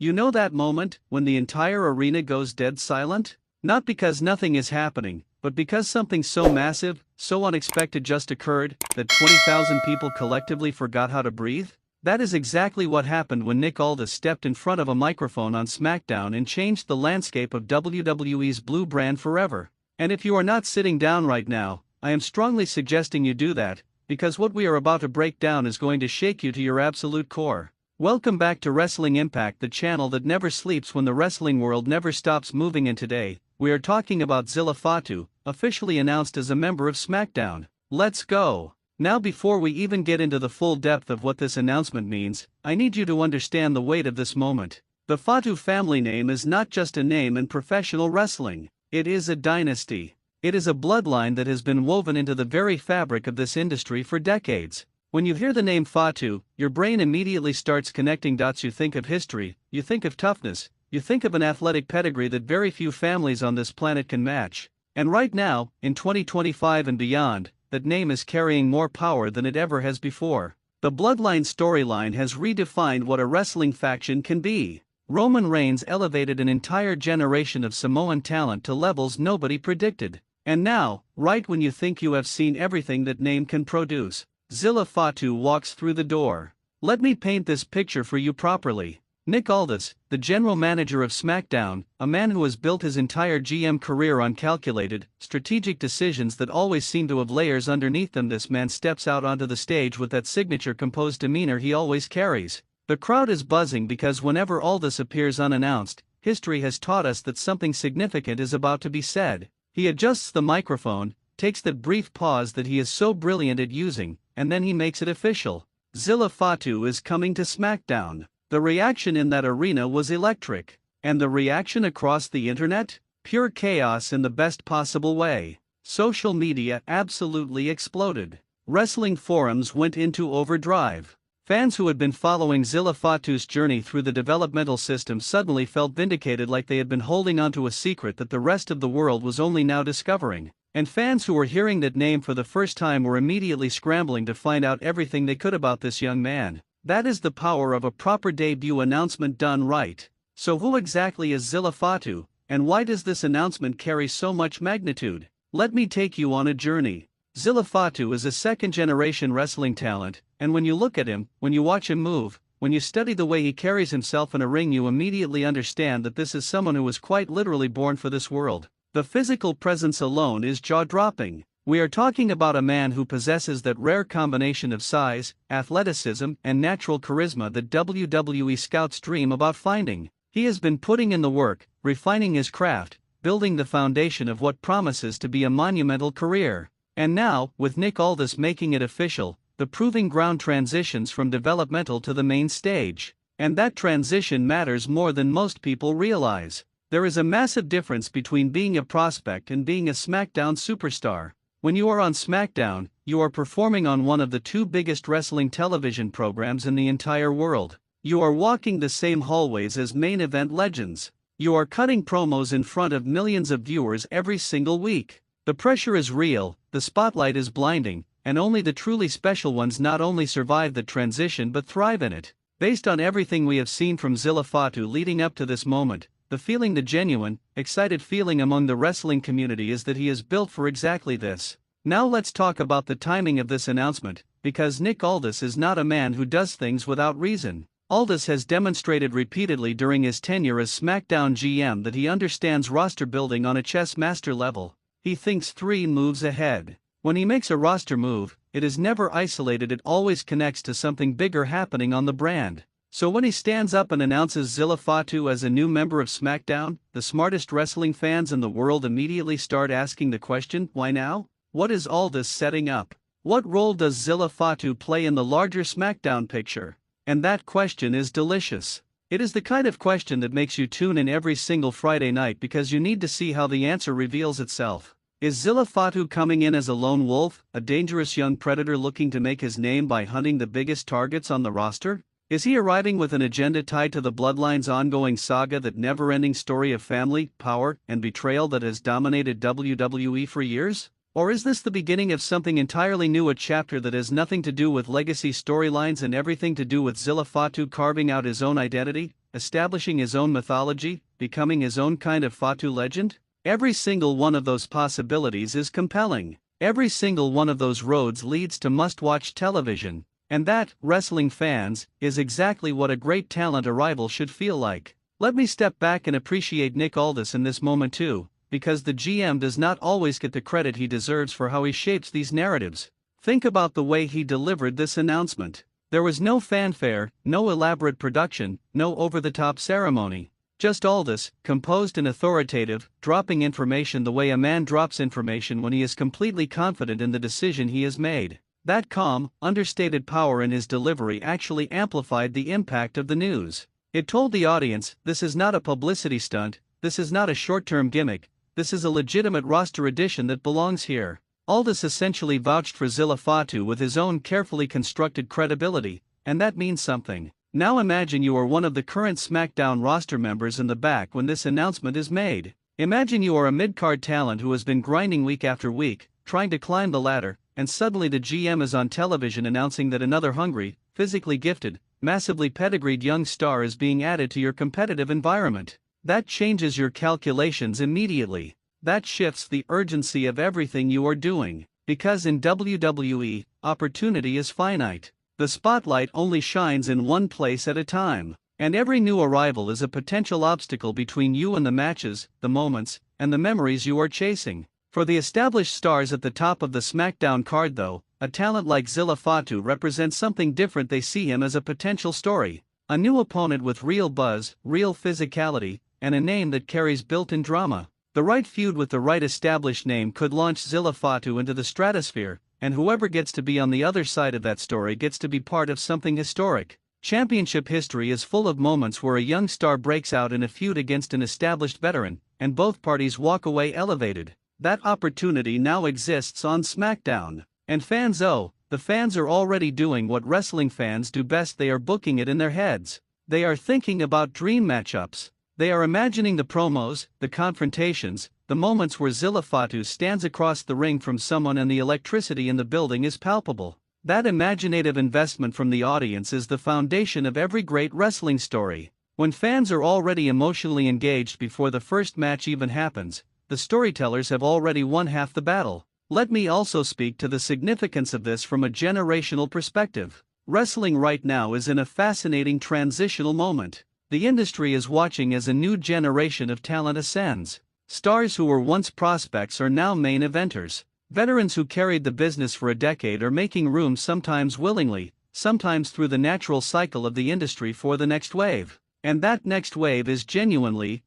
You know that moment when the entire arena goes dead silent? Not because nothing is happening, but because something so massive, so unexpected just occurred, that 20,000 people collectively forgot how to breathe? That is exactly what happened when Nick Aldis stepped in front of a microphone on Smackdown and changed the landscape of WWE's blue brand forever. And if you are not sitting down right now, I am strongly suggesting you do that, because what we are about to break down is going to shake you to your absolute core. Welcome back to Wrestling Impact, the channel that never sleeps when the wrestling world never stops moving, and today, we are talking about Zila Fatu, officially announced as a member of Smackdown. Let's go! Now, before we even get into the full depth of what this announcement means, I need you to understand the weight of this moment. The Fatu family name is not just a name in professional wrestling, it is a dynasty. It is a bloodline that has been woven into the very fabric of this industry for decades. When you hear the name Fatu, your brain immediately starts connecting dots. You think of history, you think of toughness, you think of an athletic pedigree that very few families on this planet can match. And right now, in 2025 and beyond, that name is carrying more power than it ever has before. The Bloodline storyline has redefined what a wrestling faction can be. Roman Reigns elevated an entire generation of Samoan talent to levels nobody predicted. And now, right when you think you have seen everything that name can produce, Zila Fatu walks through the door. Let me paint this picture for you properly. Nick Aldis, the general manager of Smackdown, a man who has built his entire GM career on calculated, strategic decisions that always seem to have layers underneath them. This man steps out onto the stage with that signature composed demeanor he always carries. The crowd is buzzing because whenever Aldis appears unannounced, history has taught us that something significant is about to be said. He adjusts the microphone, takes that brief pause that he is so brilliant at using, and then he makes it official. Zila Fatu is coming to Smackdown. The reaction in that arena was electric. And the reaction across the internet? Pure chaos in the best possible way. Social media absolutely exploded. Wrestling forums went into overdrive. Fans who had been following Zila Fatu's journey through the developmental system suddenly felt vindicated, like they had been holding onto a secret that the rest of the world was only now discovering. And fans who were hearing that name for the first time were immediately scrambling to find out everything they could about this young man. That is the power of a proper debut announcement done right. So who exactly is Zila Fatu, and why does this announcement carry so much magnitude? Let me take you on a journey. Zila Fatu is a second-generation wrestling talent, and when you look at him, when you watch him move, when you study the way he carries himself in a ring, you immediately understand that this is someone who was quite literally born for this world. The physical presence alone is jaw-dropping. We are talking about a man who possesses that rare combination of size, athleticism, and natural charisma that WWE scouts dream about finding. He has been putting in the work, refining his craft, building the foundation of what promises to be a monumental career. And now, with Nick Aldis making it official, the proving ground transitions from developmental to the main stage. And that transition matters more than most people realize. There is a massive difference between being a prospect and being a Smackdown superstar. When you are on Smackdown, you are performing on one of the two biggest wrestling television programs in the entire world. You are walking the same hallways as main event legends. You are cutting promos in front of millions of viewers every single week. The pressure is real, the spotlight is blinding, and only the truly special ones not only survive the transition but thrive in it. Based on everything we have seen from Zila Fatu leading up to this moment, the genuine, excited feeling among the wrestling community is that he is built for exactly this. Now let's talk about the timing of this announcement, because Nick Aldis is not a man who does things without reason. Aldis has demonstrated repeatedly during his tenure as SmackDown GM that he understands roster building on a chess master level. He thinks 3 moves ahead. When he makes a roster move, it is never isolated, it always connects to something bigger happening on the brand. So when he stands up and announces Zila Fatu as a new member of Smackdown, the smartest wrestling fans in the world immediately start asking the question, why now? What is Aldis setting up? What role does Zila Fatu play in the larger Smackdown picture? And that question is delicious. It is the kind of question that makes you tune in every single Friday night because you need to see how the answer reveals itself. Is Zila Fatu coming in as a lone wolf, a dangerous young predator looking to make his name by hunting the biggest targets on the roster? Is he arriving with an agenda tied to the Bloodline's ongoing saga, that never-ending story of family, power, and betrayal that has dominated WWE for years? Or is this the beginning of something entirely new, a chapter that has nothing to do with legacy storylines and everything to do with Zila Fatu carving out his own identity? establishing his own mythology, becoming his own kind of Fatu legend? Every single one of those possibilities is compelling. Every single one of those roads leads to must-watch television. And that, wrestling fans, is exactly what a great talent arrival should feel like. Let me step back and appreciate Nick Aldis in this moment too, because the GM does not always get the credit he deserves for how he shapes these narratives. Think about the way he delivered this announcement. There was no fanfare, no elaborate production, no over-the-top ceremony. Just Aldis, composed and authoritative, dropping information the way a man drops information when he is completely confident in the decision he has made. That calm, understated power in his delivery actually amplified the impact of the news. It told the audience, this is not a publicity stunt, this is not a short-term gimmick, this is a legitimate roster addition that belongs here. Aldis essentially vouched for Zila Fatu with his own carefully constructed credibility, and that means something. Now imagine you are one of the current Smackdown roster members in the back when this announcement is made. Imagine you are a mid-card talent who has been grinding week after week, trying to climb the ladder, and suddenly the GM is on television announcing that another hungry, physically gifted, massively pedigreed young star is being added to your competitive environment. That changes your calculations immediately. That shifts the urgency of everything you are doing, because in WWE, opportunity is finite. The spotlight only shines in one place at a time, and every new arrival is a potential obstacle between you and the matches, the moments, and the memories you are chasing. For the established stars at the top of the SmackDown card though, a talent like Zila Fatu represents something different. They see him as a potential story, a new opponent with real buzz, real physicality, and a name that carries built-in drama. The right feud with the right established name could launch Zila Fatu into the stratosphere, and whoever gets to be on the other side of that story gets to be part of something historic. Championship history is full of moments where a young star breaks out in a feud against an established veteran, and both parties walk away elevated. That opportunity now exists on SmackDown. And fans, the fans are already doing what wrestling fans do best. They are booking it in their heads. They are thinking about dream matchups. They are imagining the promos, the confrontations, the moments where Zila Fatu stands across the ring from someone and the electricity in the building is palpable. That imaginative investment from the audience is the foundation of every great wrestling story. When fans are already emotionally engaged before the first match even happens, the storytellers have already won half the battle. Let me also speak to the significance of this from a generational perspective. Wrestling right now is in a fascinating transitional moment. The industry is watching as a new generation of talent ascends. Stars who were once prospects are now main eventers. Veterans who carried the business for a decade are making room, sometimes willingly, sometimes through the natural cycle of the industry, for the next wave. And that next wave is genuinely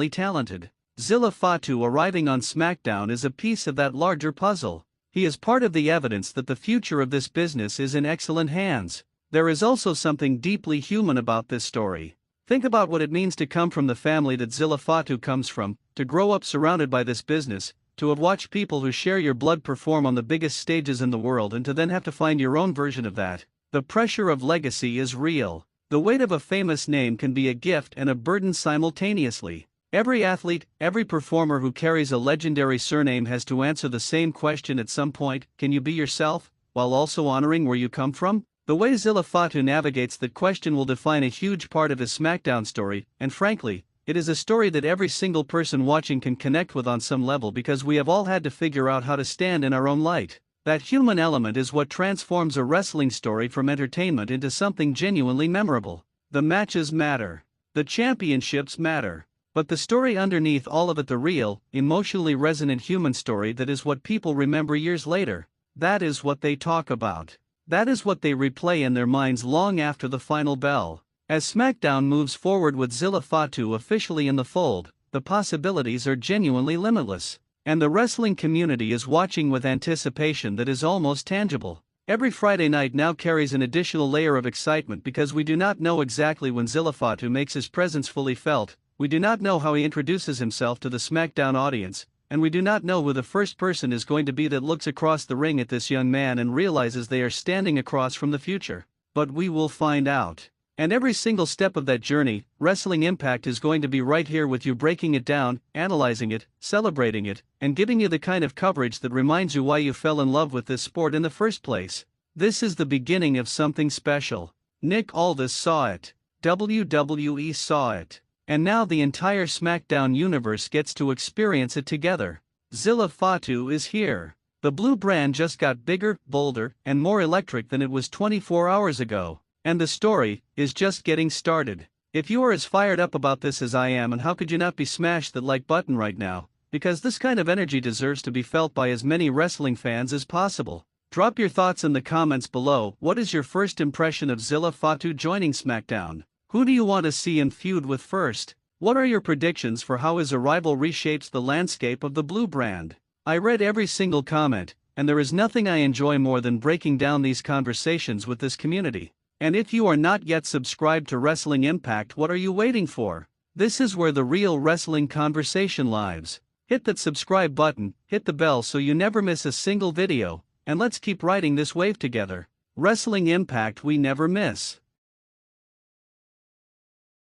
talented. Zila Fatu arriving on SmackDown is a piece of that larger puzzle. He is part of the evidence that the future of this business is in excellent hands. There is also something deeply human about this story. Think about what it means to come from the family that Zila Fatu comes from, to grow up surrounded by this business, to have watched people who share your blood perform on the biggest stages in the world, and to then have to find your own version of that. The pressure of legacy is real. The weight of a famous name can be a gift and a burden simultaneously. Every athlete, every performer who carries a legendary surname has to answer the same question at some point: can you be yourself, while also honoring where you come from? The way Zila Fatu navigates that question will define a huge part of his SmackDown story, and frankly, it is a story that every single person watching can connect with on some level, because we have all had to figure out how to stand in our own light. That human element is what transforms a wrestling story from entertainment into something genuinely memorable. The matches matter. The championships matter. But the story underneath all of it, the real, emotionally resonant human story, that is what people remember years later. That is what they talk about. That is what they replay in their minds long after the final bell. As SmackDown moves forward with Zila Fatu officially in the fold, the possibilities are genuinely limitless. And the wrestling community is watching with anticipation that is almost tangible. Every Friday night now carries an additional layer of excitement, because we do not know exactly when Zila Fatu makes his presence fully felt, we do not know how he introduces himself to the SmackDown audience, and we do not know who the first person is going to be that looks across the ring at this young man and realizes they are standing across from the future. But we will find out. And every single step of that journey, Wrestling Impact is going to be right here with you, breaking it down, analyzing it, celebrating it, and giving you the kind of coverage that reminds you why you fell in love with this sport in the first place. This is the beginning of something special. Nick Aldis saw it. WWE saw it. And now the entire Smackdown universe gets to experience it together. Zila Fatu is here. The blue brand just got bigger, bolder, and more electric than it was 24 hours ago. And the story is just getting started. If you are as fired up about this as I am, and how could you not be, smash that like button right now, because this kind of energy deserves to be felt by as many wrestling fans as possible. Drop your thoughts in the comments below. What is your first impression of Zila Fatu joining Smackdown? Who do you want to see and feud with first? What are your predictions for how his arrival reshapes the landscape of the blue brand? I read every single comment, and there is nothing I enjoy more than breaking down these conversations with this community. And if you are not yet subscribed to Wrestling Impact, what are you waiting for? This is where the real wrestling conversation lives. Hit that subscribe button, hit the bell so you never miss a single video, and let's keep riding this wave together. Wrestling Impact, we never miss.